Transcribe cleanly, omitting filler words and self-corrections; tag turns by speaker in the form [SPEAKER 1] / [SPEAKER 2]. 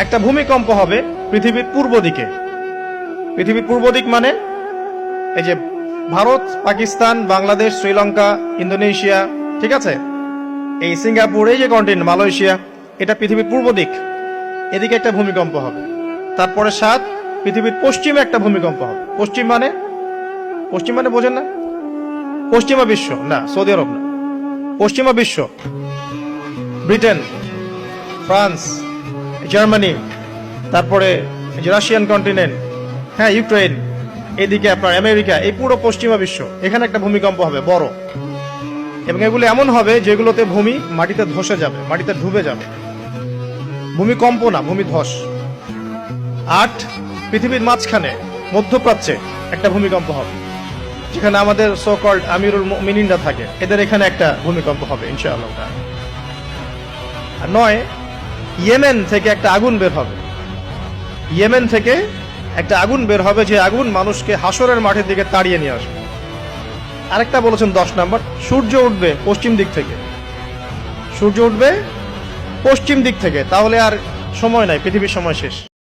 [SPEAKER 1] একটা ভূমিকম্প হবে পৃথিবীর পূর্ব দিকে। পৃথিবীর পূর্ব দিক মানে এই যে ভারত, পাকিস্তান, বাংলাদেশ, শ্রীলঙ্কা, ইন্দোনেশিয়া, ঠিক আছে, এই সিঙ্গাপুর, এই যে কন্টিনেন্ট মালয়েশিয়া, এটা পৃথিবীর পূর্ব দিক। এদিকে একটা ভূমিকম্প হবে। তারপরে 7 পৃথিবীর পশ্চিমে একটা ভূমিকম্প হবে। পশ্চিম মানে বোঝেন না? পশ্চিমা বিশ্ব না, সৌদি আরব না, পশ্চিমা বিশ্ব, ব্রিটেন, ফ্রান্স, জার্মানি, তারপরে রাশিয়ান কন্টিনেন্ট, হ্যাঁ, ইউক্রেন, এদিকে আপনার আমেরিকা, এই পুরো পশ্চিমা বিশ্ব, এখানে একটা ভূমিকম্প হবে বড়। এবং এগুলো এমন হবে যেগুলোতে ভূমি মাটিতে ধসে যাবে, মাটিতে ডুবে যাবে। ভূমিকম্প না, ভূমিধস। 8 পৃথিবীর মাঝখানে মধ্যপ্রাচ্যে একটা ভূমিকম্প হবে, যেখানে আমাদের সো কল্ড আমিরুল মুমিনিনরা থাকে, এদের এখানে একটা ভূমিকম্প হবে ইনশাআল্লাহ। আর 9 ইয়েমেন থেকে একটা আগুন বের হবে। ইয়েমেন থেকে একটা আগুন বের হবে, যে আগুন মানুষকে হাসরের মাঠের দিকে তাড়িয়ে নিয়ে আসবে। আরেকটা বলেছেন 10 নম্বর, সূর্য উঠবে পশ্চিম দিক থেকে। সূর্য উঠবে পশ্চিম দিক থেকে, তাহলে আর সময় নাই, পৃথিবীর সময় শেষ।